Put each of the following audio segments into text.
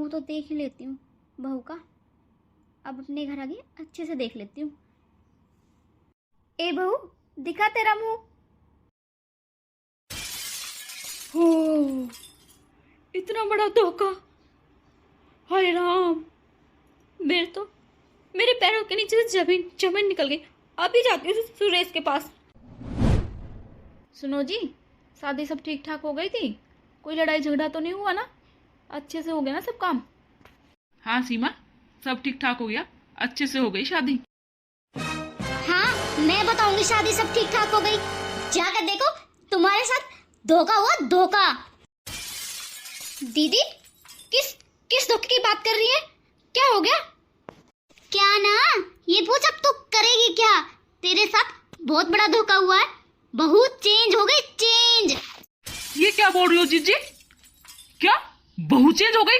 मुंह तो देख ही लेती हूँ बहू का। अब अपने घर आगे अच्छे से देख लेती हूँ। ए बहू, दिखा तेरा मुंह। हो, इतना बड़ा धोखा। हाय राम, मेरे पैरों के नीचे से जमीन निकल गई। अभी जाती हूँ सुरेश के पास। सुनो जी, शादी सब ठीक ठाक हो गई थी? कोई लड़ाई झगड़ा तो नहीं हुआ ना? अच्छे से हो गया ना सब काम? हाँ सीमा, सब ठीक ठाक हो गया, अच्छे से हो गई शादी। हाँ, मैं बताऊंगी शादी सब ठीक ठाक हो गई। जाकर देखो, तुम्हारे साथ धोखा हुआ, धोखा। दीदी, किस धोखे की बात कर रही है? क्या हो गया? क्या ना, ये पूछ अब तू करेगी क्या? तेरे साथ बहुत बड़ा धोखा हुआ है। बहुत चेंज हो गई, चेंज। ये क्या बोल रही हो जीजी? क्या बहू चेंज हो गई?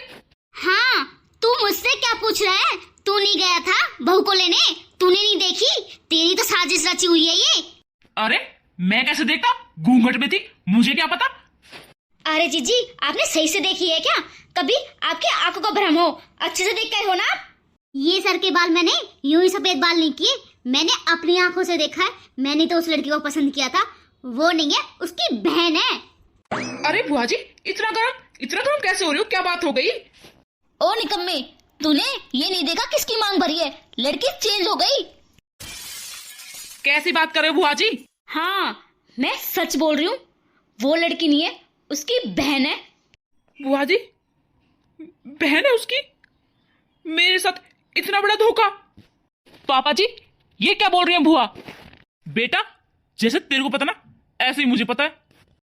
हाँ, तू मुझसे क्या पूछ रहा है? तू नहीं गया था बहू को लेने? तूने नहीं देखी? तेरी तो साजिश रची हुई है ये। अरे मैं कैसे देखता? घूंघट में थी, मुझे क्या पता। अरे जीजी, आपने सही से देखी है क्या? कभी आपकी आंखों का भ्रम हो, अच्छे से देख कर हो ना? ये सर के बाल मैंने यूं ही सफेद बाल नहीं किए, मैंने अपनी आंखों से देखा है। मैंने तो उस लड़की को पसंद किया था, वो नहीं है, उसकी बहन है। अरे बुआ जी, इतना गरम कैसे हो रही हो? क्या बात हो गई? ओ निकम्मे, तूने ये नहीं देखा किसकी मांग भरी है? लड़की चेंज हो गई। कैसी बात कर रहे हो बुआ जी? हाँ, मैं सच बोल रही हूँ। वो लड़की नहीं है, उसकी बहन है। बुआ जी, बहन है उसकी? मेरे साथ इतना बड़ा धोखा? पापा जी, ये क्या बोल रही है बुआ? बेटा, जैसे तेरे को पता ना, ऐसे ही मुझे पता है।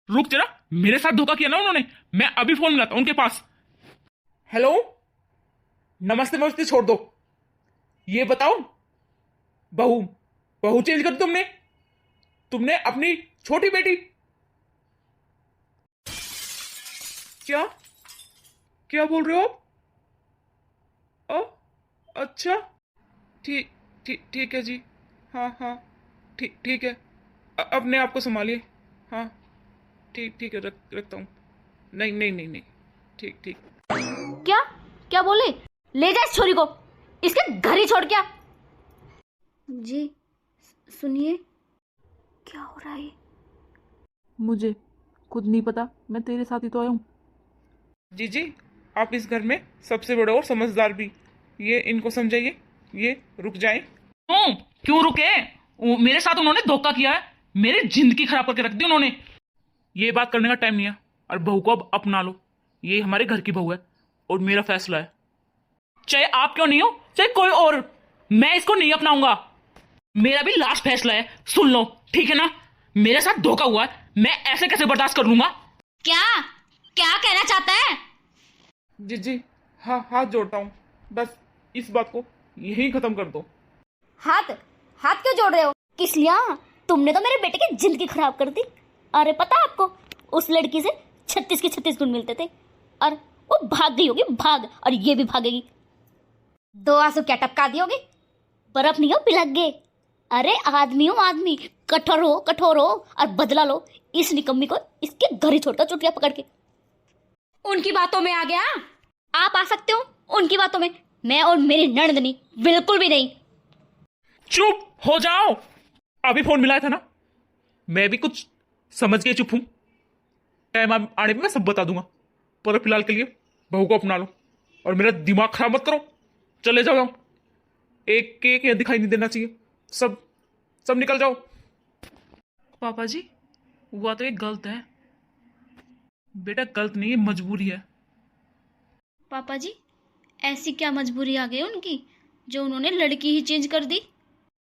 रुक जरा, मेरे साथ धोखा किया ना उन्होंने। मैं अभी फोन मिलाता हूं उनके पास। हेलो, नमस्ते छोड़ दो। ये बताओ, बहू चेंज कर दी तुमने अपनी छोटी बेटी? क्या बोल रहे हो आप? अच्छा, ठीक है जी। हाँ, ठीक है। अपने आप को संभालिए। हाँ, ठीक है, रखता हूँ। नहीं, ठीक। क्या बोले? ले जा इस छोरी को, इसके घर ही छोड़ क्या। जी सुनिए, क्या हो रहा है? मुझे खुद नहीं पता, मैं तेरे साथ ही तो आया हूँ। जी, आप इस घर में सबसे बड़े और समझदार भी, ये इनको समझाइए, ये रुक जाएं। क्यों रुके? मेरे साथ उन्होंने धोखा किया है, मेरी जिंदगी खराब करके रख दी उन्होंने। ये बात करने का टाइम नहीं है, और बहू को अब अपना लो। ये हमारे घर की बहू है और मेरा फैसला है। चाहे आप क्यों नहीं हो, चाहे कोई और, मैं इसको नहीं अपनाऊंगा। मेरा भी लास्ट फैसला है, सुन लो, ठीक है ना? मेरे साथ धोखा हुआ है, मैं ऐसे कैसे बर्दाश्त कर लूंगा? क्या कहना चाहता है? जी, हाँ, हाथ जोड़ता हूँ, बस इस बात को यही खत्म कर दो। हाथ क्यों जोड़ रहे हो? किस लिया? तुमने तो मेरे बेटे की जिंदगी खराब कर दी। अरे पता है आपको, उस लड़की से 36 के 36 गुण मिलते थे, और वो भाग गई होगी, भाग, और ये भी भागेगी। 2 आंसू क्या टपका दी होगी? बर्फ नहीं हो, पिघल गए। अरे आदमी हो आदमी, कठोर हो और बदला लो। इस निकम्मी को इसके घर ही छोड़कर चुटिया पकड़ के। उनकी बातों में आ गया? आप आ सकते हो उनकी बातों में, मैं और मेरी ननद नहीं, बिल्कुल भी नहीं। चुप हो जाओ। अभी फोन मिलाया था ना, मैं भी कुछ समझ के चुप हूं। टाइम आने पे मैं सब बता दूंगा, पर फिलहाल के लिए बहू को अपना लो और मेरा दिमाग खराब मत करो। चले जाओ, एक यहाँ दिखाई नहीं देना चाहिए। सब निकल जाओ। पापा जी, हुआ तो एक गलत है। बेटा गलत नहीं है, मजबूरी है। पापा जी, ऐसी क्या मजबूरी आ गई उनकी जो उन्होंने लड़की ही चेंज कर दी?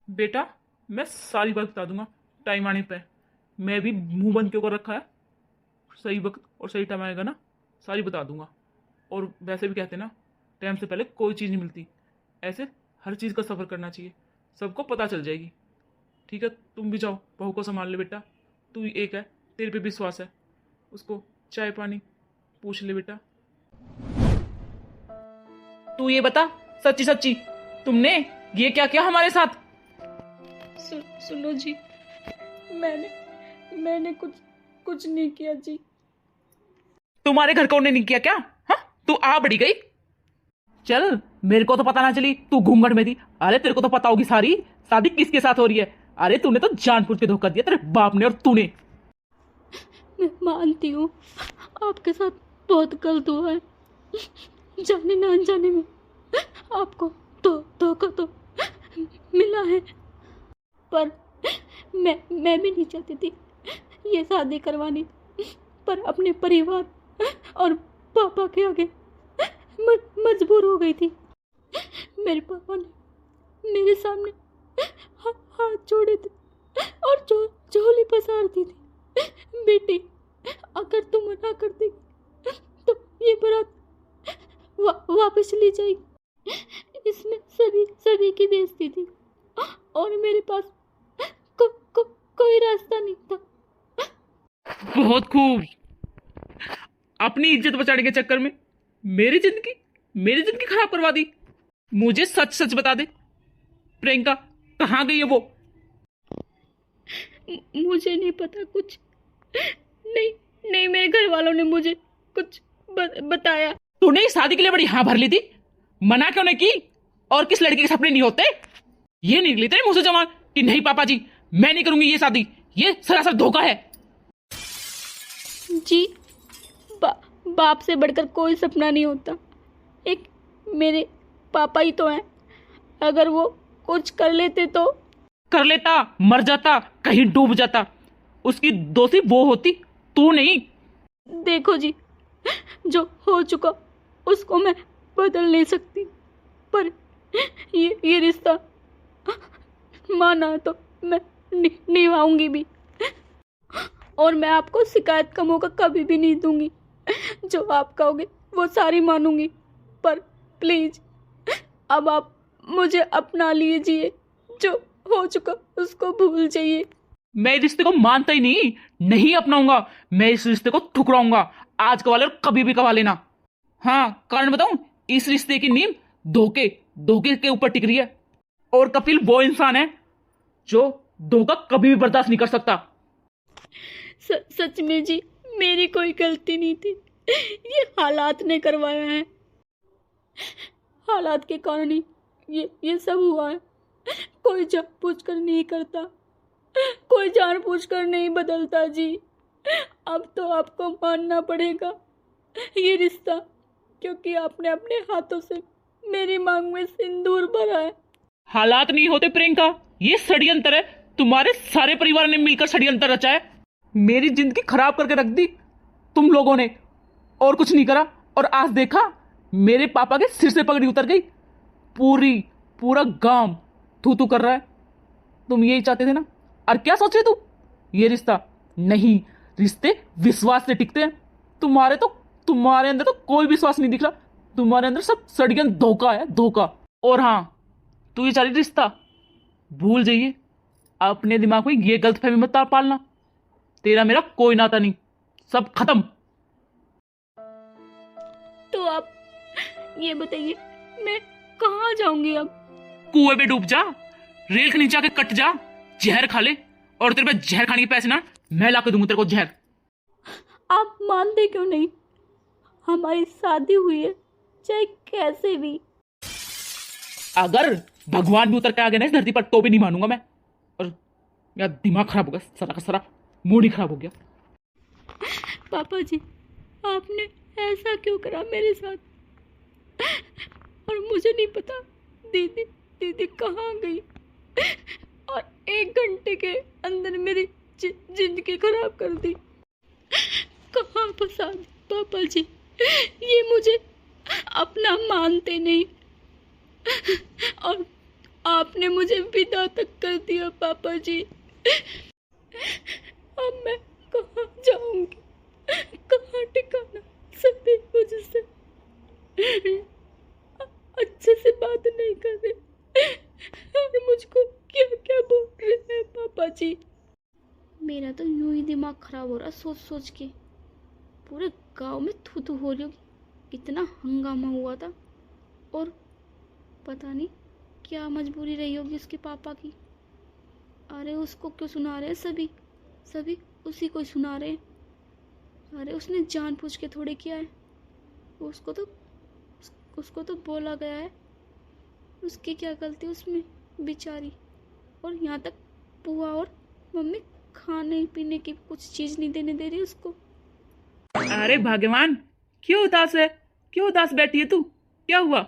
बेटा मैं सारी बात बता दूंगा टाइम आने पे। मैं भी मुंह बंद क्यों कर रखा है, सही वक्त और सही टाइम आएगा ना, सारी बता दूंगा। और वैसे भी कहते हैं ना, टाइम से पहले कोई चीज़ नहीं मिलती। ऐसे हर चीज़ का सफ़र करना चाहिए, सबको पता चल जाएगी। ठीक है, तुम भी जाओ, बहू को संभाल ले बेटा। तू ही एक है, तेरे पे विश्वास है। उसको चाय पानी पूछ ले बेटा। तू ये बता, सच्ची तुमने ये क्या किया हमारे साथ? सुनो जी, मैंने कुछ नहीं किया जी। तुम्हारे घर का उन्हें नहीं किया क्या? हाँ, तू आ बड़ी गई। चल, मेरे को तो पता ना चली तू घूंघट में थी। अरे तेरे को तो पता होगी सारी, शादी किसके साथ हो रही है। अरे तूने तो जानबूझ के धोखा दिया, तेरे बाप ने और तूने। मैं मानती हूँ आपके साथ बहुत गलत हुआ है, जाने ना अनजाने में आपको धोखा तो मिला है, पर मैं भी नहीं चाहती थी ये शादी करवानी, पर अपने परिवार और पापा के आगे मजबूर हो गई थी। मेरे पापा ने मेरे सामने हाथ जोड़े थे और झोली पसार दी थी, बेटी अगर तुम मना कर देगी तो ये बारात वापस ली जाएगी। इसमें सभी की बेइज्जती थी और मेरे पास कोई रास्ता नहीं था। बहुत खूब। अपनी इज्जत बचाने के चक्कर में मेरी जिंदगी खराब करवा दी। मुझे सच सच बता दे, प्रियंका कहाँ गई है वो? मुझे नहीं पता कुछ। नहीं मेरे घर वालों ने मुझे कुछ बताया। तूने इस शादी के लिए बड़ी हाँ भर ली थी, मना क्यों नहीं की? और किस लड़की के सपने नहीं होते? ये निकली तेरे मुंह से जवान कि नहीं पापा जी मैं नहीं करूंगी ये शादी, ये सरासर धोखा है। जी बाप से बढ़कर कोई सपना नहीं होता। एक मेरे पापा ही तो हैं, अगर वो कुछ कर लेते तो। कर लेता, मर जाता, कहीं डूब जाता, उसकी दोषी वो होती, तू नहीं। देखो जी, जो हो चुका उसको मैं बदल नहीं सकती, पर ये रिश्ता माना तो मैं निभाऊंगी भी, और मैं आपको शिकायत का मौका कभी भी नहीं दूंगी। जो आप कहोगे वो सारी मानूंगी, पर प्लीज अब आप मुझे अपना लीजिए, जो हो चुका उसको भूल जाइए। मैं इस रिश्ते को मानता ही नहीं अपनाऊंगा। मैं इस रिश्ते को ठुकराऊंगा, आज कवा ले और कभी भी कवा लेना। हाँ, कारण बताऊं, इस रिश्ते की नींव धोखे के ऊपर टिक रही है, और कपिल वो इंसान है जो धोखा कभी भी बर्दाश्त नहीं कर सकता। सच में जी मेरी कोई गलती नहीं थी, ये हालात ने करवाया है। हालात के कारण ही ये सब हुआ है। कोई जानबूझकर नहीं करता, कोई जानबूझकर नहीं बदलता जी। अब तो आपको मानना पड़ेगा ये रिश्ता, क्योंकि आपने अपने हाथों से मेरी मांग में सिंदूर भरा है। हालात नहीं होते प्रियंका, ये षड्यंत्र है, तुम्हारे सारे परिवार ने मिलकर षड्यंत्र रचा है। मेरी जिंदगी खराब करके रख दी तुम लोगों ने, और कुछ नहीं करा। और आज देखा, मेरे पापा के सिर से पगड़ी उतर गई। पूरा गांव थू कर रहा है। तुम यही चाहते थे ना? और क्या सोच रहे तुम? ये रिश्ता नहीं, रिश्ते विश्वास से टिकते हैं। तुम्हारे अंदर तो कोई विश्वास नहीं दिख रहा, तुम्हारे अंदर सब षड्यंत्र, धोखा है, धोखा। और हाँ, तू ये चाह रही रिश्ता भूल जाइए, अपने दिमाग में ये गलतफहमी मत पालना। तेरा मेरा कोई नाता नहीं, सब खत्म। तो आप ये बताइए मैं कहाँ जाऊंगी अब? कुएं में डूब जा, रेल के नीचे आके कट जा, जहर खा ले, और तेरे पे जहर खाने के पैसे ना मैं ला के दूंगा तेरे को जहर। आप मानते क्यों नहीं? हमारी शादी हुई है, चाहे कैसे भी। अगर भगवान भी उतर के आ गए ना इस धरती पर तो भी नहीं मानूंगा मैं। और मेरा दिमाग खराब हो गया, सारा का सारा मूड ही खराब हो गया। पापा जी, आपने ऐसा क्यों करा मेरे साथ? और मुझे नहीं पता दीदी कहाँ गई, और 1 घंटे के अंदर मेरी जिंदगी खराब कर दी। कहाँ फंसा दी पापा जी, ये मुझे अपना मानते नहीं, और आपने मुझे विदा तक कर दिया पापा जी। अब मैं कहाँ जाऊंगी, कहाँ ठिकाना? सभी मुझसे अच्छे से बात नहीं कर रहे, और मुझको क्या क्या बोल रहे हैं पापा जी। मेरा तो यूं ही दिमाग खराब हो रहा सोच सोच के। पूरे गांव में थू थू हो रही होगी, इतना हंगामा हुआ था, और पता नहीं क्या मजबूरी रही होगी उसके पापा की। अरे उसको क्यों सुना रहे हैं सभी उसी को सुना रहे हैं। अरे उसने जानबूझ के थोड़े किया है, उसको उसको तो बोला गया है, उसकी क्या गलती उसमें बेचारी। और यहाँ तक बुआ और मम्मी खाने पीने की कुछ चीज नहीं देने दे रही उसको। अरे भगवान, क्यों उदास है? क्यों उदास बैठी है तू? क्या हुआ?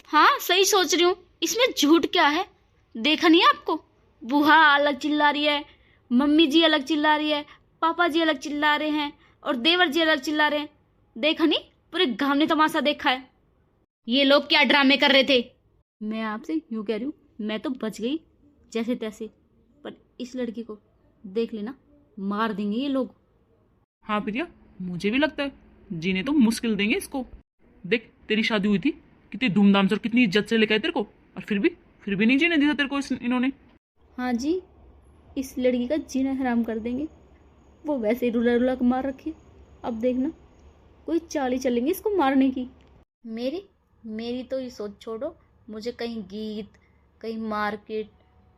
हाँ सही सोच रही हूँ, इसमें झूठ क्या है? देखा नहीं आपको, बुआ अलग चिल्ला रही है, मम्मी जी अलग चिल्ला रही है, पापा जी अलग चिल्ला रहे हैं और देवर जी अलग चिल्ला रहे हैं। देखा नहीं, पूरे गांव ने तमाशा देखा है। ये लोग क्या ड्रामे कर रहे थे। मैं आपसे यूं कह रही हूँ, मैं तो बच गई जैसे तैसे, पर इस लड़की को देख लेना, मार देंगे ये लोग। हाँ प्रिया, मुझे भी लगता है जीने तो मुश्किल देंगे इसको। देख, तेरी शादी हुई थी कितनी धूमधाम से और कितनी इज्जत से लेकर आए तेरे को, और फिर भी नहीं जीने दिया तेरे को इन्होंने। हाँ जी, इस लड़की का जीना हराम कर देंगे। वो वैसे ही रुला रुला के मार रखी, अब देखना कोई चाल ही चलेंगे इसको मारने की। मेरी तो ये सोच छोड़ो, मुझे कहीं गीत, कहीं मार्केट,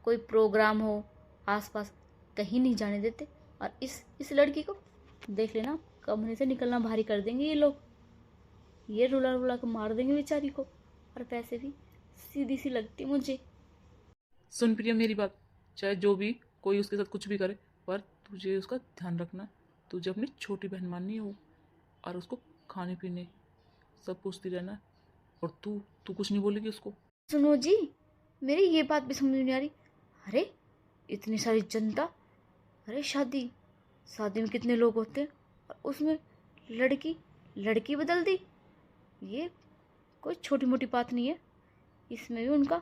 कोई प्रोग्राम हो आसपास, कहीं नहीं जाने देते। और इस लड़की को देख लेना, कमरे से निकलना भारी कर देंगे ये लोग। ये रुला रुला के मार देंगे बेचारी को, और पैसे भी सीधी सी लगती मुझे। सुन प्रिया मेरी बात, चाहे जो भी कोई उसके साथ कुछ भी करे, पर तुझे उसका ध्यान रखना। तुझे अपनी छोटी बहन माननी है वो, और उसको खाने पीने सब पूछती रहना। और तू कुछ नहीं बोलेगी उसको। सुनो जी, मेरी ये बात भी समझ नहीं आ रही। अरे इतनी सारी जनता, अरे शादी में कितने लोग होते हैं, और उसमें लड़की बदल दी। ये कोई छोटी मोटी बात नहीं है, इसमें भी उनका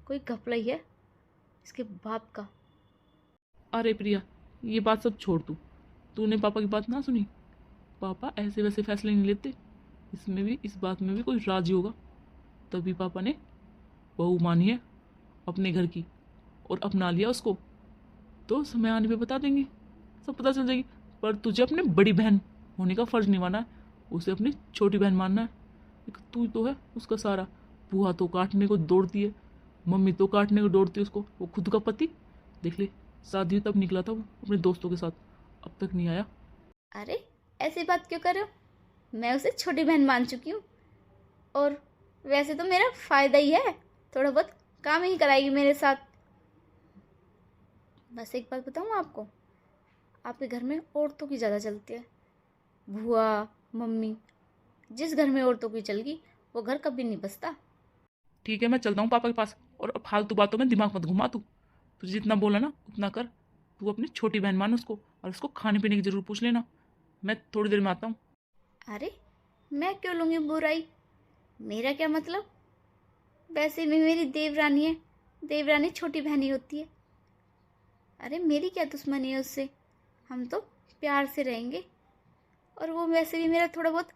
कोई घपला ही है, इसके बाप का। अरे प्रिया, ये बात सब छोड़ तूने पापा की बात ना सुनी? पापा ऐसे वैसे फैसले नहीं लेते। इस बात में भी कोई राजी होगा, तभी पापा ने बहू मानी है अपने घर की और अपना लिया उसको। तो समय आने पे बता देंगे, सब पता चल जाएगी। पर तुझे अपने बड़ी बहन होने का फर्ज निभाना है, उसे अपनी छोटी बहन मानना है। एक तू तो है उसका सारा। बुआ तो काटने को दौड़ती है, मम्मी तो काटने को दौड़ती है उसको। वो खुद का पति देख ले, शादी तब निकला था वो अपने दोस्तों के साथ, अब तक नहीं आया। अरे ऐसी बात क्यों कर रहे हो? मैं उसे छोटी बहन मान चुकी हूँ, और वैसे तो मेरा फायदा ही है, थोड़ा बहुत काम ही कराएगी मेरे साथ। बस एक बात बताऊँ आपको, आपके घर में औरतों की ज़्यादा चलती है। बुआ मम्मी, जिस घर में औरतों की चल गई वो घर कभी नहीं बसता। ठीक है, मैं चलता हूँ पापा के पास, और फालतू बातों में दिमाग मत घुमा। तुझे जितना बोला ना उतना कर। तू अपनी छोटी बहन मान उसको, और उसको खाने पीने की जरूर पूछ लेना। मैं थोड़ी देर में आता हूँ। अरे मैं क्यों लूँगी बुराई, मेरा क्या मतलब? वैसे भी मेरी देवरानी है, देवरानी छोटी बहन ही होती है। अरे मेरी क्या दुश्मनी है उससे, हम तो प्यार से रहेंगे। और वो वैसे भी मेरा थोड़ा बहुत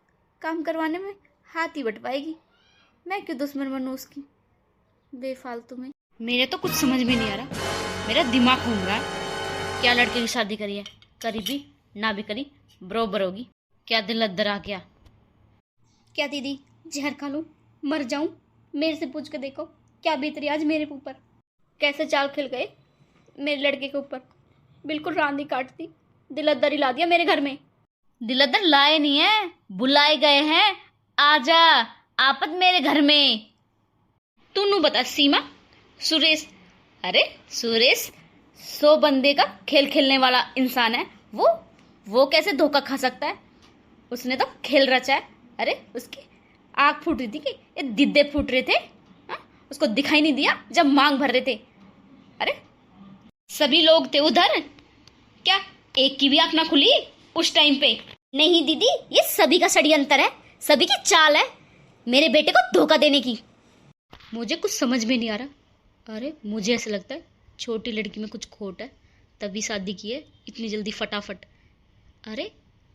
काम करवाने में हाथ ही बटवाएगी, मैं क्यों दुश्मन बनूँ उसकी बेफालतू में। मेरे तो कुछ समझ में नहीं आ रहा, मेरा दिमाग घूम रहा है। क्या लड़के की शादी करी है, करी भी ना भी करी बरोबर होगी। क्या दिल अद्दर आ गया। क्या दीदी जहर खा लूं, मर जाऊं? मेरे से पूछ के देखो क्या बीत रही आज मेरे ऊपर। कैसे चाल खिल गए मेरे लड़के के ऊपर, बिल्कुल रांदी काट दी, दिल अद्दर ही ला दिया मेरे घर में। दिल अद्दर लाए नहीं है, बुलाए गए हैं। आजा आपत मेरे घर में। तू बता सीमा, सुरेश, अरे सुरेश 100 बंदे का खेल खेलने वाला इंसान है। वो कैसे धोखा खा सकता है? उसने तो खेल रचा है। अरे उसकी आग फूट रही थी कि ये दिद्दे फूट रहे थे, हा? उसको दिखाई नहीं दिया जब मांग भर रहे थे। अरे सभी लोग थे उधर, क्या एक की भी आंख ना खुली उस टाइम पे? नहीं दीदी, ये सभी का षड्यंत्र है, सभी की चाल है मेरे बेटे को धोखा देने की। मुझे कुछ समझ में नहीं आ रहा। अरे मुझे ऐसा लगता है छोटी लड़की में कुछ खोट है, तभी शादी की है इतनी जल्दी फटाफट। अरे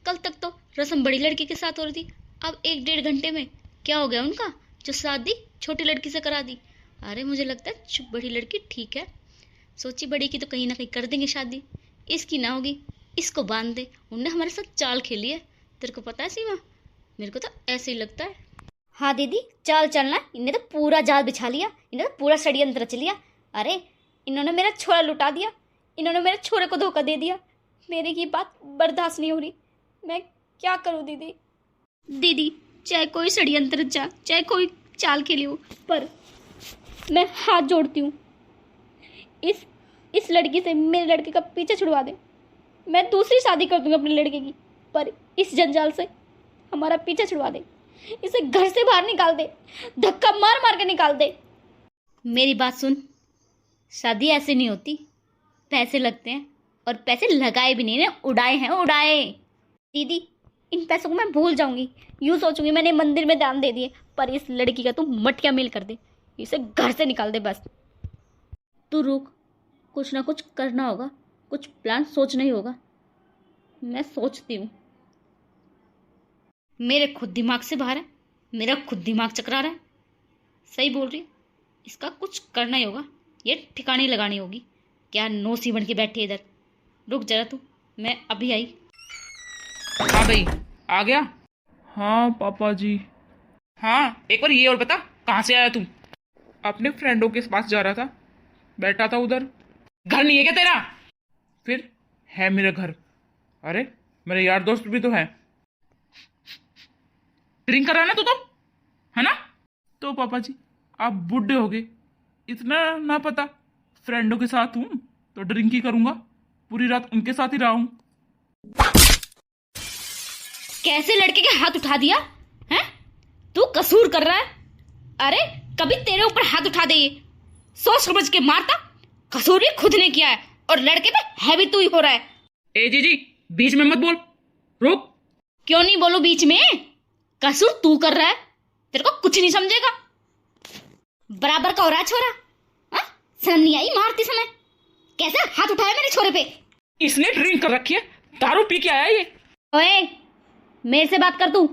कल तक तो रस्म बड़ी लड़की के साथ हो रही थी, अब 1-1.5 घंटे में क्या हो गया उनका जो शादी छोटी लड़की से करा दी। अरे मुझे लगता है बड़ी लड़की ठीक है, सोची बड़ी की तो कहीं ना कहीं कर देंगे शादी, इसकी ना होगी, इसको बांध दे। उनने हमारे साथ चाल खेली है, तेरे को पता है सीमा? मेरे को तो ऐसे ही लगता है। हाँ दीदी, चाल चलना, इन्हें तो पूरा जाल बिछा लिया, इन्हें तो पूरा षड्यंत्र रच लिया। अरे इन्होंने मेरा छोरा लुटा दिया, इन्होंने मेरे छोरे को धोखा दे दिया। मेरी की बात बर्दाश्त नहीं हो रही, मैं क्या करूं दीदी? दीदी चाहे कोई षड्यंत्र रचा, चाहे कोई चाल खेली हो, पर मैं हाथ जोड़ती हूँ, इस लड़की से मेरे लड़के का पीछे छुड़वा दे। मैं दूसरी शादी कर दूंगी अपने लड़के की, पर इस जंजाल से हमारा पीछा छुड़वा दे। इसे घर से बाहर निकाल दे, धक्का मार मार के निकाल दे। मेरी बात सुन, शादी ऐसे नहीं होती, पैसे लगते हैं, और पैसे लगाए भी नहीं ना, उड़ाए हैं, उड़ाए। दीदी, इन पैसों को मैं भूल जाऊंगी, यूँ सोचूंगी मैंने मंदिर में दान दे दिए, पर इस लड़की का तू मटकिया मेल कर दे, इसे घर से निकाल दे बस। तू रुक, कुछ ना कुछ करना होगा, कुछ प्लान सोचना ही होगा। मैं सोचती हूँ। मेरे खुद दिमाग से बाहर है, मेरा खुद दिमाग चकरा रहा है। सही बोल रही है, इसका कुछ करना ही होगा, ये ठिकाने लगानी होगी। क्या नोसी बन के बैठी है इधर। रुक जरा तू, मैं अभी आई। हाँ भाई, आ गया। हाँ पापा जी। हाँ, एक बार ये और बता, कहाँ से आया तू? अपने फ्रेंडों के पास जा रहा था, बैठा था उधर। घर नहीं है क्या तेरा? फिर है मेरा घर। अरे मेरे यार दोस्त भी तो है। ड्रिंक कर रहा है ना तू तो, है ना? तो पापा जी, आप बूढ़े हो गए, इतना ना पता? फ्रेंडों के साथ हूं तो ड्रिंक ही करूंगा, पूरी रात उनके साथ ही रहा हूं। कैसे लड़के के हाथ उठा दिया है? तू कसूर कर रहा है। अरे कभी तेरे ऊपर हाथ उठा दे, ये सोच समझ के मारता। कसूर भी खुद ने किया है, और लड़के पे है भी तू ही हो रहा है। ए जी, बीच में मत बोल, रुक। क्यों नहीं बोलूं बीच में? कसूर तू कर रहा है, तेरे को कुछ नहीं समझेगा। बराबर का हो रहा है छोरा। हाँ, शर्म नहीं आई मारती समय? कैसे हाथ उठाया मेरे छोरे पे? इसने ड्रिंक कर रखी है, दारू पी के आया ये। ओए, मेरे से बात कर तू।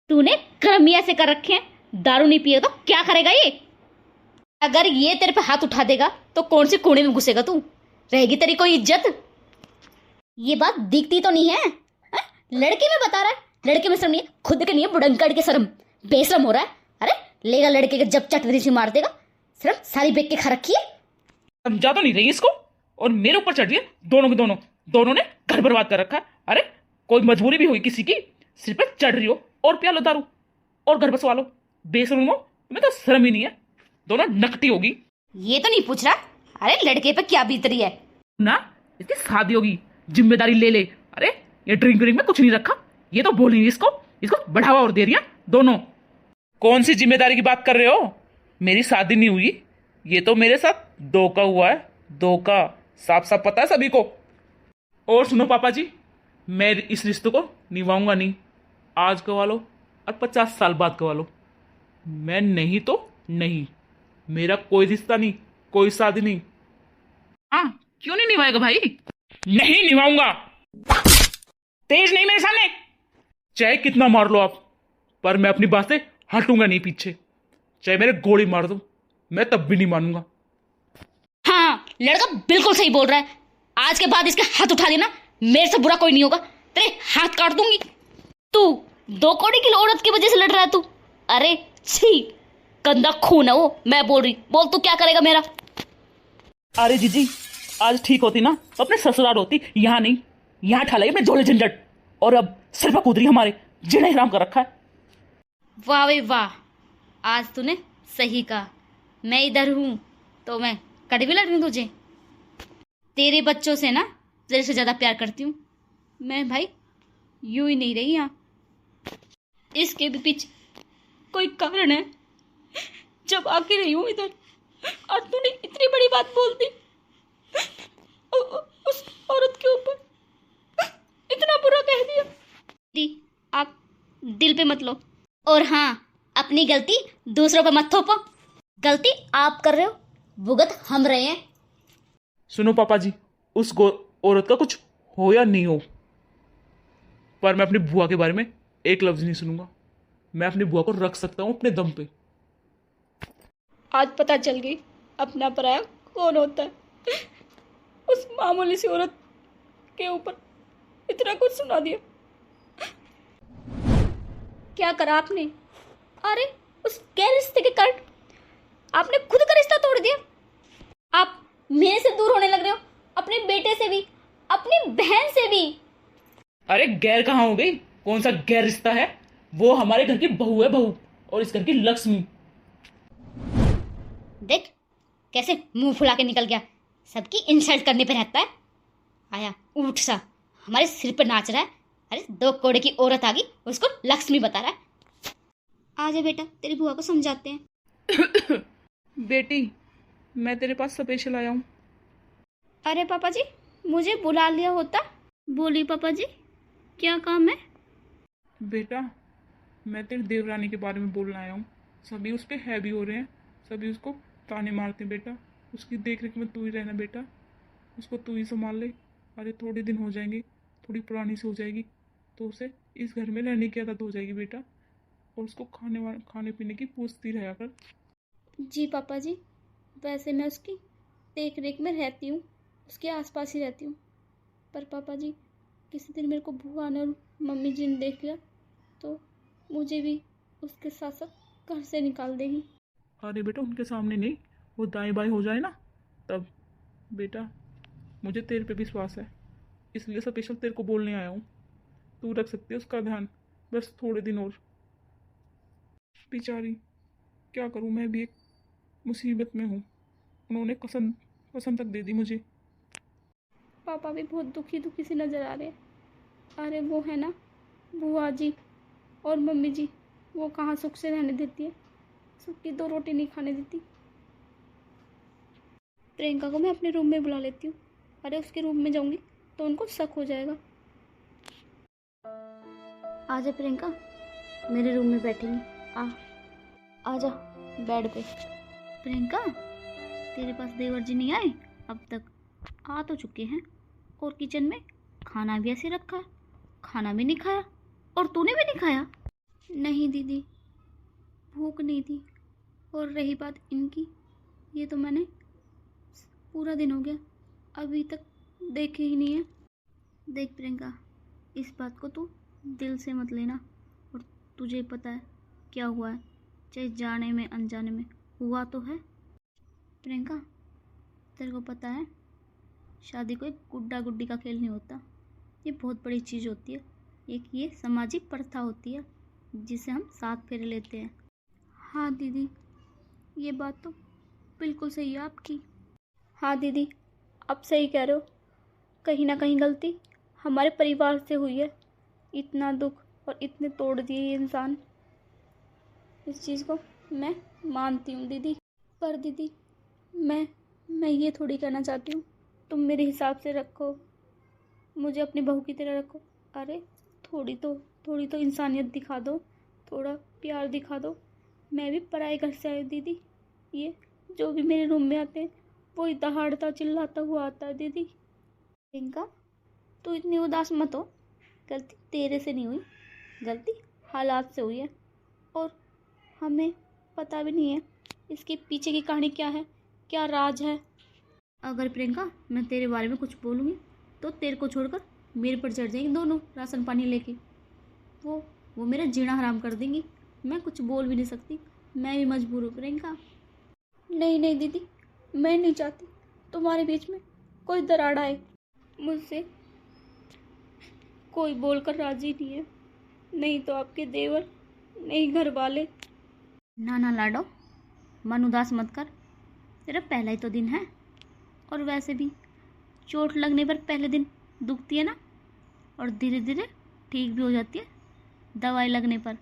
तूने कर्म ऐसे कर रखे हैं, दारू नहीं पिए तो क्या करेगा ये? अगर ये तेरे पे हाथ उठा देगा तो कौन सी कोने में घुसेगा तू? रहेगी तेरी कोई इज्जत? ये बात दिखती तो नहीं है, हा? लड़के में बता रहा है, लड़के में शर्म नहीं है, खुद के नहीं है, बुढ़ंकड़ के शर्म, बेशरम हो रहा है। अरे लेगा लड़के के जब चटनी से मार देगा, शर्म सारी बेच के खा रखी है। समझा तो नहीं रही इसको, और मेरे ऊपर चढ़ रही है। दोनों के दोनों ने घर बर्बाद कर रखा है। अरे कोई मजबूरी भी होगी किसी की, सिर पे चढ़ रही हो और पिया लो दारू और घर बसवा लो। बेशरम हो, तुम्हें तो शर्म ही नहीं है। दोनों नकटी होगी। ये तो नहीं पूछ रहा, अरे लड़के पे क्या बीत रही है ना? इसकी शादी होगी, जिम्मेदारी ले ले। अरे ये ड्रिंक में कुछ नहीं रखा, ये तो बोल रही इसको बढ़ावा और दे रही है दोनों। कौन सी जिम्मेदारी की बात कर रहे हो? मेरी शादी नहीं हुई, ये तो मेरे साथ धोखा हुआ है, धोखा। साफ साफ पता है सभी को। और सुनो पापा जी, मैं इस रिश्ते को निभाऊंगा नहीं। आज गवा लो और 50 साल बाद गवा लो, मैं नहीं तो नहीं। मेरा कोई रिश्ता नहीं, कोई शादी नहीं। हाँ, क्यों नहीं निभाएगा भाई? नहीं निभाऊंगा। तेज नहीं मेरे सामने, चाहे कितना मार लो आप, पर मैं अपनी बात से हटूंगा नहीं पीछे। चाहे मेरे गोली मार दो, मैं तब भी नहीं मानूंगा। हाँ, लड़का बिल्कुल सही बोल रहा है। आज के बाद इसके हाथ उठा लेना, मेरे से बुरा कोई नहीं होगा, तेरे हाथ काट दूंगी। तू 2 कौड़ी की औरत की वजह से लड़ रहा है तू? अरे छी, गंदा खून है वो। मैं बोल रही, बोल तू क्या करेगा मेरा? अरे जीजी, आज ठीक होती ना तो अपने ससुराल होती, यहाँ नहीं। यहाँ ठा लाई अपने झोले झंझट, और अब सिर पर कूद रही हमारे, जीना हराम कर रखा है। वाह वे वाह, आज तूने सही कहा। मैं इधर हूं तो मैं कड़वी लग रही तुझे? तेरे बच्चों से ना तेरे से ज्यादा प्यार करती हूँ मैं भाई, यूं ही नहीं रही यहाँ। इसके भी पीछे कोई कारण है। जब आके रही हूँ इधर और तूने इतनी बड़ी बात बोल दी, उस औरत के ऊपर इतना बुरा कह दिया। दी, आप दिल पे मत लो। और हाँ, अपनी गलती दूसरों पे मत थोपो। गलती आप कर रहे हो, भुगत हम रहे हैं। सुनो पापा जी, उस औरत का कुछ हो या नहीं हो, पर मैं अपनी बुआ के बारे में एक लफ्ज नहीं सुनूंगा। मैं अपनी बुआ को रख सकता हूँ अपने दम पे। आज पता चल गई अपना पराया कौन होता है। उस मामूली सी औरत के ऊपर इतना कुछ सुना दिया। क्या करा आपने? अरे उस गैर रिश्ते के कारण आपने खुद का रिश्ता तोड़ दिया। आप मेरे से दूर होने लग रहे हो, अपने बेटे से भी, अपनी बहन से भी। अरे गैर कहाँ हो गई? कौन सा गैर रिश्ता है? वो हमारे घर की बहू है, बहू, और इस घर की लक्ष्मी। देख कैसे मुंह फुला के निकल गया, सबकी इंसल्ट करने पे रहता है। आया ऊंट सा हमारे सिर पर नाच रहा है। अरे 2 कोड़े की औरत आ गई, उसको लक्ष्मी बता रहा है। आजा बेटा, तेरी बुआ को समझाते हैं। बेटी, मैं तेरे पास स्पेशल आया हूँ। अरे पापा जी, मुझे बुला लिया होता। बोलिए पापा जी, क्या काम है? बेटा, मैं तेरी देवरानी के बारे में बोलने आया हूँ। सभी उस पर हैवी हो रहे हैं, सभी उसको ताने मारते हैं। बेटा, उसकी देख रेख में तू ही रहना बेटा, उसको तू ही संभाल ले। अरे थोड़े दिन हो जाएंगे, थोड़ी पुरानी सी हो जाएगी तो उसे इस घर में रहने की आदत हो जाएगी बेटा। और उसको खाने पीने की पूछती रहा कर। जी पापा जी, वैसे मैं उसकी देख रेख में रहती हूँ, उसके आसपास ही रहती हूँ। पर पापा जी, किसी दिन मेरे को बुआ ने और मम्मी जी ने देख लिया तो मुझे भी उसके साथ साथ घर से निकाल देगी। अरे बेटा, उनके सामने नहीं, वो दाएं बाएं हो जाए ना तब। बेटा, मुझे तेरे पे विश्वास है, इसलिए स्पेशल तेरे को बोलने आया हूँ। तू रख सकती है उसका ध्यान, बस थोड़े दिन और। बेचारी, क्या करूँ, मैं भी एक मुसीबत में हूँ। उन्होंने कसम तक दे दी मुझे। पापा भी बहुत दुखी दुखी से नज़र आ रहे हैं। अरे वो है ना बुआ जी और मम्मी जी, वो कहाँ सुख से रहने देती है, सुख की 2 रोटी नहीं खाने देती। प्रियंका को मैं अपने रूम में बुला लेती हूँ। अरे उसके रूम में जाऊंगी तो उनको शक हो जाएगा। आजा प्रियंका, मेरे रूम में बैठेंगी। आजा बेड पे। प्रियंका, तेरे पास देवर जी नहीं आए अब तक? आ तो चुके हैं और किचन में खाना भी ऐसे रखा है, खाना भी नहीं खाया। और तूने भी नहीं खाया? नहीं दीदी, भूख नहीं थी। और रही बात इनकी, ये तो मैंने पूरा दिन हो गया अभी तक देखे ही नहीं है। देख प्रियंका, इस बात को तू दिल से मत लेना। और तुझे पता है क्या हुआ है, चाहे जाने में अनजाने में हुआ तो है। प्रियंका, तेरे को पता है शादी कोई गुड्डा गुड्डी का खेल नहीं होता, ये बहुत बड़ी चीज़ होती है। एक ये सामाजिक प्रथा होती है जिसे हम 7 फेरे लेते हैं। हाँ दीदी, ये बात तो बिल्कुल सही है आपकी। हाँ दीदी, आप सही कह रहे हो। कहीं ना कहीं गलती हमारे परिवार से हुई है। इतना दुख और इतने तोड़ दिए ये इंसान, इस चीज़ को मैं मानती हूँ दीदी। पर दीदी, मैं ये थोड़ी कहना चाहती हूँ तुम मेरे हिसाब से रखो, मुझे अपनी बहू की तरह रखो। अरे थोड़ी तो इंसानियत दिखा दो, थोड़ा प्यार दिखा दो। मैं भी पराए घर से आई हूँ दीदी। ये जो भी मेरे रूम में आते हैं वो दहाड़ता चिल्लाता हुआ आता है दीदी। प्रियंका, तू इतनी उदास मत हो। गलती तेरे से नहीं हुई, गलती हालात से हुई है। और हमें पता भी नहीं है इसके पीछे की कहानी क्या है, क्या राज है। अगर प्रियंका मैं तेरे बारे में कुछ बोलूँगी तो तेरे को छोड़कर मेरे पर चढ़ जाएंगे दोनों राशन पानी लेके। वो मेरा जीना हराम कर देंगी। मैं कुछ बोल भी नहीं सकती, मैं भी मजबूर हूँ प्रियंका। नहीं दीदी, मैं नहीं चाहती तुम्हारे बीच में कोई दरार आए। मुझसे कोई बोलकर राजी नहीं है, नहीं तो आपके देवर, नहीं घर वाले। ना लाडो, मन उदास मत कर, तेरा पहला ही तो दिन है। और वैसे भी चोट लगने पर पहले दिन दुखती है ना, और धीरे धीरे ठीक भी हो जाती है। दवाई लगने पर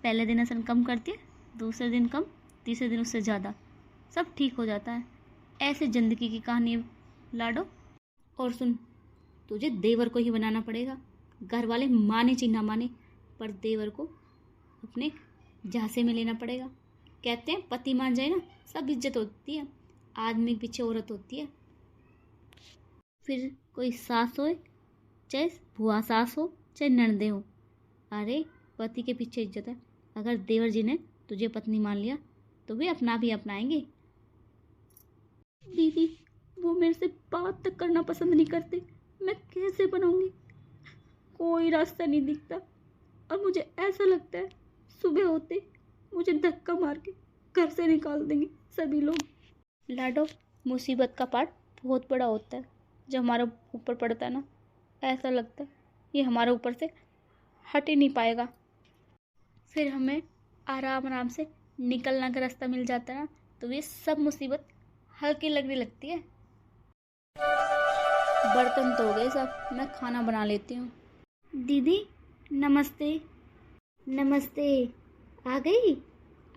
पहले दिन असर कम करती है, दूसरे दिन कम, तीसरे दिन उससे ज़्यादा, सब ठीक हो जाता है। ऐसे ज़िंदगी की कहानी है लाडो। और सुन, तुझे देवर को ही बनाना पड़ेगा। घर वाले माने चाहे ना माने, पर देवर को अपने झांसे में लेना पड़ेगा। कहते हैं पति मान जाए ना, सब इज्जत होती है, आदमी के पीछे औरत होती है। फिर कोई सास हो, चाहे भुआ सास हो, चाहे ननदे हो, अरे पति के पीछे इज्जत है। अगर देवर जी ने तुझे पत्नी मान लिया तो वे अपना भी अपनाएंगे। दीदी, वो मेरे से बात तक करना पसंद नहीं करते, मैं कैसे बनाऊंगी? कोई रास्ता नहीं दिखता। और मुझे ऐसा लगता है सुबह होते मुझे धक्का मार के घर से निकाल देंगे सभी लोग। लाडो, मुसीबत का पार्ट बहुत बड़ा होता है। जब हमारे ऊपर पड़ता है ना, ऐसा लगता है ये हमारे ऊपर से हट ही नहीं पाएगा। फिर हमें आराम से निकलना का रास्ता मिल जाता है ना, तो ये सब मुसीबत हल्की लगने लगती है। बर्तन तो हो गए सब, मैं खाना बना लेती हूँ। दीदी नमस्ते। नमस्ते, आ गई?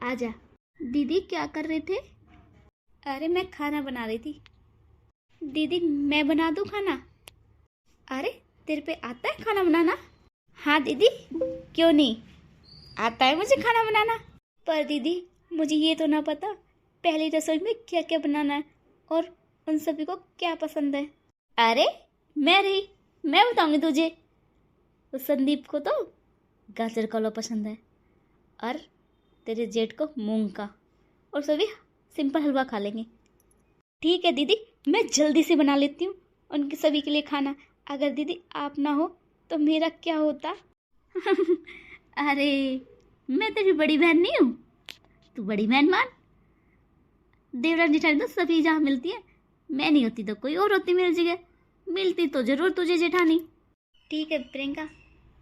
आजा। दीदी क्या कर रहे थे? अरे मैं खाना बना रही थी। दीदी मैं बना दूँ खाना? अरे तेरे पे आता है खाना बनाना? हाँ दीदी, क्यों नहीं, आता है मुझे खाना बनाना। पर दीदी मुझे ये तो ना पता पहली रसोई में क्या क्या बनाना है और उन सभी को क्या पसंद है। अरे मैं बताऊंगी तुझे। तो संदीप को तो गाजर का हलवा पसंद है और तेरे जेठ को मूंग का, और सभी सिंपल हलवा खा लेंगे। ठीक है दीदी, मैं जल्दी से बना लेती हूँ उनके सभी के लिए खाना। अगर दीदी आप ना हो तो मेरा क्या होता? अरे मैं तेरी बड़ी बहन नहीं हूँ, तू बड़ी बहन मान। देवरानी जेठानी तो सभी जहाँ मिलती है, मैं नहीं होती तो कोई और होती मेरी जगह, मिलती तो जरूर तुझे जेठानी। ठीक है प्रियंका,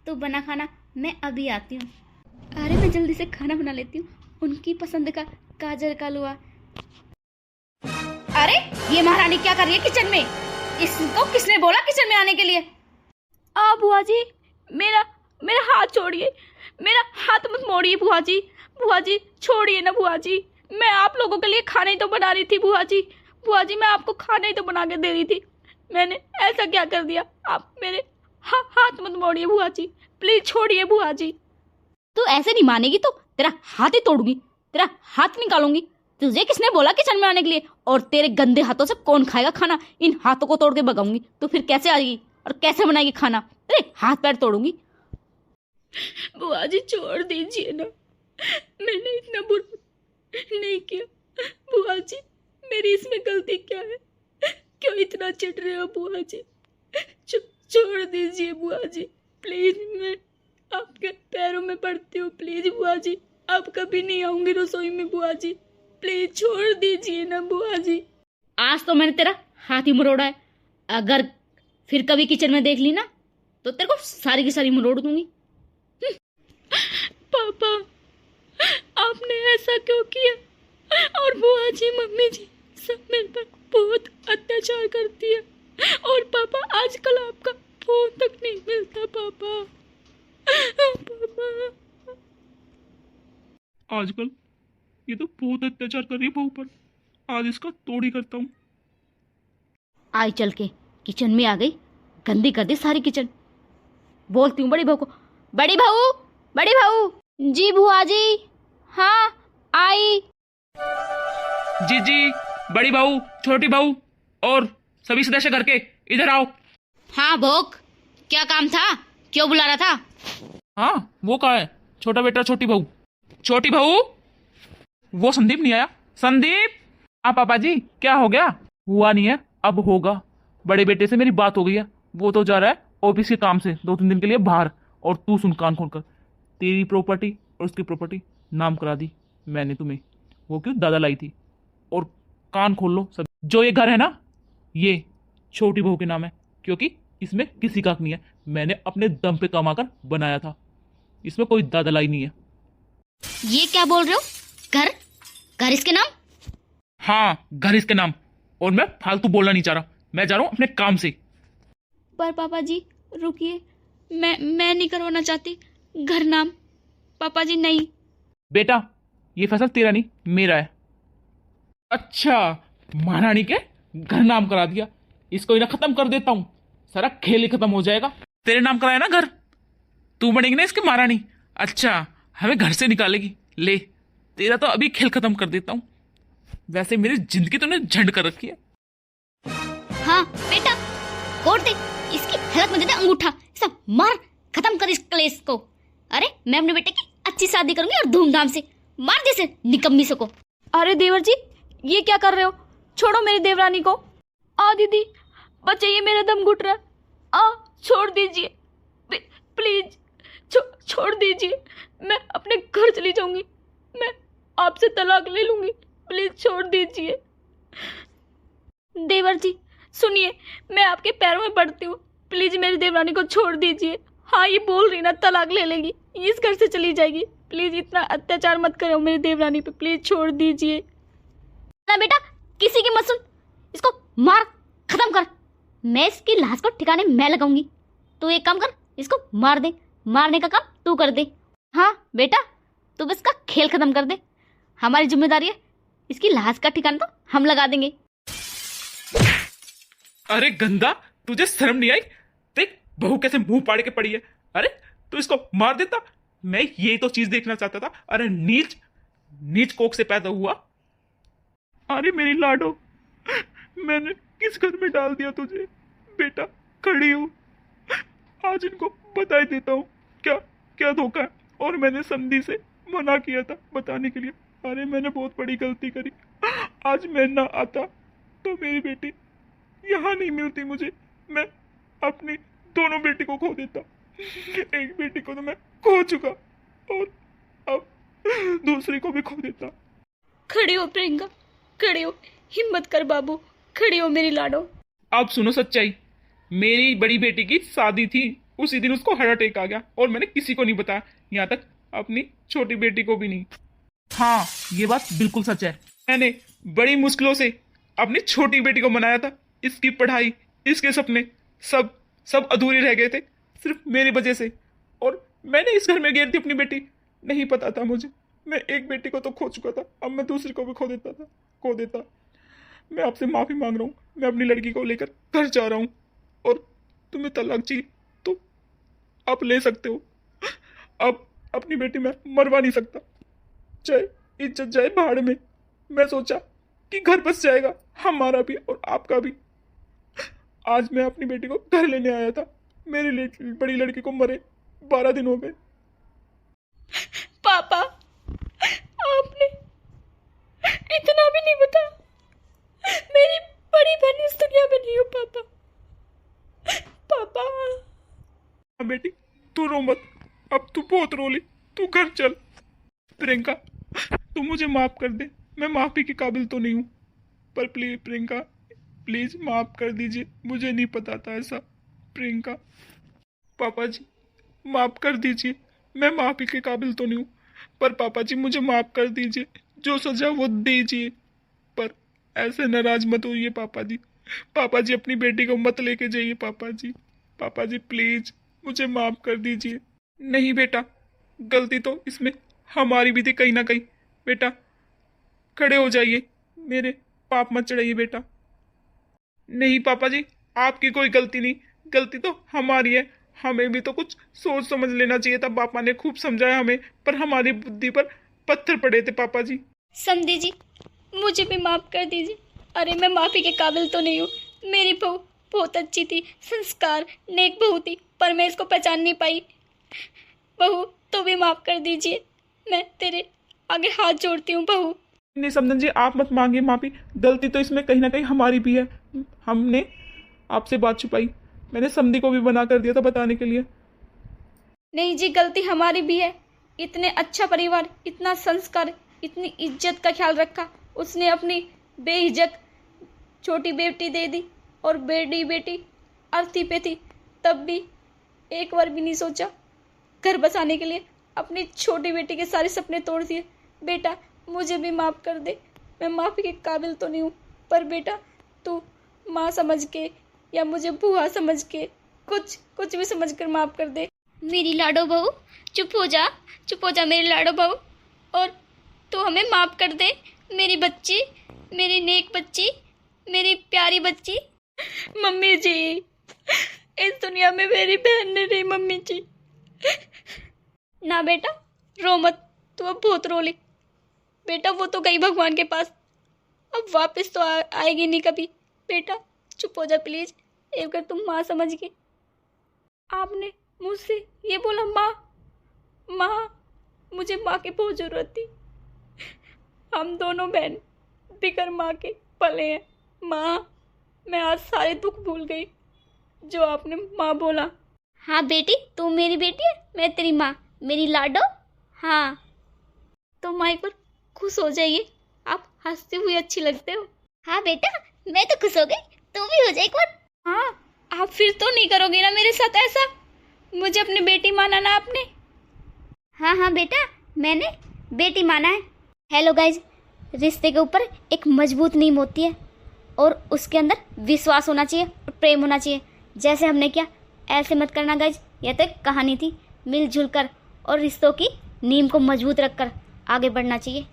तू बना खाना, मैं अभी आती हूँ। अरे मैं जल्दी से खाना बना लेती हूँ, उनकी पसंद का गाजर का हलवा। अरे ये महारानी क्या कर रही है किचन में? इसको किसने बोला किचन में आने के लिए? बुआ जी, मेरा हाथ छोड़िए, मेरा हाथ मत मोड़िए बुआ जी। बुआ जी छोड़िए ना बुआ जी, मैं आप लोगों के लिए खाना ही तो बना रही थी बुआ जी। बुआ जी मैं आपको खाना ही तो बना के दे रही थी, मैंने ऐसा क्या कर दिया? आप मेरे हाथ मत मोड़िए बुआ जी, प्लीज छोड़िए बुआ जी। तू ऐसे नहीं मानेगी तो तेरा हाथ ही तोड़ूंगी, तेरा हाथ निकालूंगी। तुझे किसने बोला किचन में आने के लिए? और तेरे गंदे हाथों से कौन खाएगा खाना? इन हाथों को तोड़ के भगाऊंगी तो फिर कैसे आएगी और कैसे बनाएगी खाना? तेरे हाथ पैर तोड़ूंगी। बुआ जी छोड़ दीजिए ना, मैंने इतना बुरा नहीं किया। बुआ जी मेरी इसमें गलती क्या है? क्यों इतना चिढ़ रहे हो बुआ जी? छोड़ दीजिए बुआ जी, प्लीज, मैं आपके पैरों में पड़ती हूँ, प्लीज बुआ जी, आप कभी नहीं आऊंगी रसोई में बुआ जी, प्लीज छोड़ दीजिए ना बुआ जी। आज तो मैंने तेरा हाथ ही मरोड़ा है, अगर फिर कभी किचन में देख ली ना तो तेरे को सारी की सारी मरोड़ दूंगी। पापा आपने ऐसा क्यों किया? और बुआ जी मम्मी जी सब मेरे पर बहुत अत्याचार करती है, और पापा आजकल आपका फोन तक नहीं मिलता पापा। पापा आजकल ये तो बहुत अत्याचार कर रही है बहू पर, आज इसका तोड़ ही करता हूँ। आई चल के किचन में आ गई, गंदी कर दी सारी किचन। बोलती हूँ बड़ी बहू को, बड़ी बहू, बड़ी बहू। जी बुआ जी, हाँ आई। जी, बड़ी बहू, छोटी बहू और सभी सदस्य घर के इधर आओ। हाँ भोग, क्या काम था? क्यों बुला रहा था? हाँ वो कहाँ है? छोटा बेटा छोटी बहू। छोटी बहू, वो संदीप नहीं आया? संदीप। हाँ पापा जी, क्या हो गया? हुआ नहीं है, अब होगा। बड़े बेटे से मेरी बात हो गई है, वो तो जा रहा है ऑफिस के काम से 2-3 दिन के लिए बाहर। और तू सुन कान खोलकर, तेरी प्रॉपर्टी और उसकी प्रॉपर्टी नाम करा दी मैंने तुम्हें। वो क्यों दादा लाई थी। और कान खोल लो सब, जो ये घर है ना, ये छोटी बहू के नाम है, क्योंकि इसमें किसी का हक नहीं है। मैंने अपने दम पे कमाकर बनाया था, इसमें कोई दादा लाई नहीं है। ये क्या बोल रहे हो? घर इसके नाम? हाँ घर इसके नाम, और मैं फालतू बोलना नहीं चाह रहा, मैं जा रहा हूँ अपने काम से। पर पापा जी रुकिए, मैं नहीं करवाना चाहती घर नाम। पापा जी नहीं। बेटा ये फैसला तेरा नहीं मेरा है। अच्छा, महारानी के घर नाम करा दिया, इसको इन्हें खत्म कर देता हूँ, सारा खेल ही खत्म हो जाएगा। तेरे नाम कराया ना घर, तू बनेगी ना इसकी महारानी। अच्छा, हमें घर से निकालेगी, ले तेरा तो अभी खेल खत्म कर देता हूँ। वैसे मेरी जिंदगी तूने झंड कर रखी है। हाँ बेटा, कोट दे इसकी हालत में, दे दे अंगूठा, सब मार, खत्म कर इस क्लेश को। अरे मैं अपने बेटे की अच्छी शादी करूंगी और धूमधाम से, मार दे इसे निकम्मी से को। अरे देवर जी ये क्या कर रहे हो? छोड़ो मेरी देवरानी को। दीदी बचाइए, मेरा दम घुट रहा है। छोड़ दीजिए प्लीज, छोड़ दीजिए, मैं अपने घर चली जाऊंगी, मैं आपसे तलाक ले लूंगी, प्लीज छोड़ दीजिए। देवर जी सुनिए, मैं आपके पैरों में पड़ती हूँ, प्लीज मेरी देवरानी को छोड़ दीजिए। हाँ ये बोल रही ना तलाक ले लेगी, इस घर से चली जाएगी, प्लीज इतना अत्याचार मत करो मेरी देवरानी पे, प्लीज छोड़ दीजिए। ना बेटा, किसी की मत सुन, इसको मार, खत्म कर। मैं इसकी लाश को ठिकाने मैं लगाऊंगी। तू एक काम कर, इसको मार दे, मारने का काम तू कर दे। हाँ बेटा, तू बस इसका खेल खत्म कर दे, हमारी जिम्मेदारी है, इसकी लाश का ठिकाना तो हम लगा देंगे। अरे गंदा, तुझे शर्म नहीं आई? देख बहू कैसे मुंह पाड़ के पड़ी है। अरे तू इसको मार देता, मैं यही तो चीज देखना चाहता था। अरे नीच नीच कोख से पैदा हुआ। अरे मेरी लाडो, मैंने किस घर में डाल दिया तुझे? बेटा खड़ी हो, आज इनको बता ही देता हूँ क्या क्या धोखा है। और मैंने समधी से मना किया था बताने के लिए। अरे मैंने बहुत बड़ी गलती करी। आज मैं ना आता तो मेरी बेटी यहाँ नहीं मिलती मुझे। मैं अपनी दोनों बेटी को खो देता। एक बेटी को तो मैं खो चुका और अब दूसरी को भी खो देता। खड़ी हो प्रियंका, खड़ी हो, हिम्मत कर बाबू, खड़ी हो मेरी लाडो। अब सुनो सच्चाई, मेरी बड़ी बेटी की शादी थी, उसी दिन उसको हार्ट अटैक आ गया और मैंने किसी को नहीं बताया, यहाँ तक अपनी छोटी बेटी को भी नहीं। हाँ ये बात बिल्कुल सच है। मैंने बड़ी मुश्किलों से अपनी छोटी बेटी को मनाया था। इसकी पढ़ाई, इसके सपने सब सब अधूरे रह गए थे सिर्फ मेरी वजह से। और मैंने इस घर में गिर दी अपनी बेटी। नहीं पता था मुझे, मैं एक बेटी को तो खो चुका था, अब मैं दूसरी को भी खो देता। मैं आपसे माफी मांग रहा हूँ। मैं अपनी लड़की को लेकर घर जा रहा हूँ और तुम्हें तलाक चाहिए तो आप ले सकते हो। अब अपनी बेटी मैं मरवा नहीं सकता, चाहे इज्जत जाए भाड़ में। मैं सोचा कि घर बस जाएगा हमारा भी और आपका भी। आज मैं अपनी बेटी को घर लेने आया था, मेरी बड़ी लड़की को मरे 12 दिन हो गए। पापा, आपने इतना भी नहीं बताया, मेरी बड़ी बहन इस दुनिया में नहीं हो। पापा, पापा। बेटी तू रो मत, अब तू बहुत रो ली, तू घर चल। प्रियंका तू मुझे माफ कर दे, मैं माफी के काबिल तो नहीं हूँ, पर प्लीज प्रियंका प्लीज माफ कर दीजिए, मुझे नहीं पता था ऐसा। प्रियंका पापा जी माफ कर दीजिए, मैं माफी के काबिल तो नहीं हूँ, पर पापा जी मुझे माफ कर दीजिए, जो सजा वो दीजिए, पर ऐसे नाराज मत होइए पापा जी। पापा जी अपनी बेटी को मत लेके जाइए पापा जी। पापा जी प्लीज मुझे माफ कर दीजिए। नहीं बेटा, गलती तो इसमें हमारी भी थी कहीं ना कहीं। बेटा खड़े हो जाइए, मेरे पाप मत चढ़ाइए बेटा। नहीं पापा जी, आपकी कोई गलती नहीं, गलती तो हमारी है। हमें भी तो कुछ सोच समझ लेना चाहिए था। पापा ने खूब समझाया हमें, पर हमारी बुद्धि पर पत्थर पड़े थे पापा जी। समझी जी, मुझे भी माफ कर दीजिए। अरे मैं माफी के काबिल तो नहीं हूँ। मेरी बहू बहुत अच्छी थी, संस्कार, नेक बहू थी, पर मैं इसको पहचान नहीं पाई। बहू तो भी माफ कर दीजिए, मैं तेरे आगे हाथ जोड़ती हूँ बहू। नहीं समझन जी, आप मत मांगिए माफी, गलती तो इसमें कहीं ना कहीं हमारी भी है। हमने आपसे बात छुपाई, मैंने समधी को भी मना कर दिया था बताने के लिए। नहीं जी, गलती हमारी भी है। इतने अच्छा परिवार, इतना संस्कार, इतनी इज्जत का ख्याल रखा, उसने अपनी बेइज्जत छोटी बेटी दे दी और बड़ी बेटी अर्थी पे थी, तब भी एक बार भी नहीं सोचा घर बसाने के लिए। अपनी छोटी बेटी के सारे सपने तोड़ दिए। बेटा मुझे भी माफ़ कर दे, मैं माफ़ी के काबिल तो नहीं हूँ, पर बेटा तू माँ समझ के या मुझे बुआ समझ के कुछ भी समझ कर माफ़ कर दे। मेरी लाडो बहू चुप हो जा मेरी लाडो बहू, और तू हमें माफ़ कर दे मेरी बच्ची, मेरी नेक बच्ची, मेरी प्यारी बच्ची। मम्मी जी, इस दुनिया में मेरी बहन नहीं रही मम्मी जी। ना बेटा रो मत, तू अब बहुत रो ली। बेटा वो तो गई भगवान के पास, अब वापस तो आएगी नहीं कभी। बेटा चुप हो जा प्लीज, एक बार तुम माँ समझ के। आपने मुझसे ये बोला माँ, मुझे माँ की बहुत जरूरत थी। हम दोनों बहन बिगर माँ के पले हैं। माँ, मैं आज सारे दुख भूल गई जो आपने माँ बोला। हाँ बेटी, तू मेरी बेटी है, मैं तेरी माँ, मेरी लाडो। हाँ तो माँ एक बार खुश हो जाइए, आप हंसती हुई अच्छी लगते हो। हाँ बेटा, मैं तो खुश हो गई, तू भी हो जाए एक बार। हाँ, आप फिर तो नहीं करोगे ना मेरे साथ ऐसा? मुझे अपनी बेटी माना ना आपने? हाँ बेटा, मैंने बेटी माना है। हेलो गाइज, रिश्ते के ऊपर एक मजबूत नींव होती है और उसके अंदर विश्वास होना चाहिए और प्रेम होना चाहिए। जैसे हमने किया ऐसे मत करना गाइज। यह तो एक कहानी थी। मिलजुल कर और रिश्तों की नींव को मजबूत रखकर आगे बढ़ना चाहिए।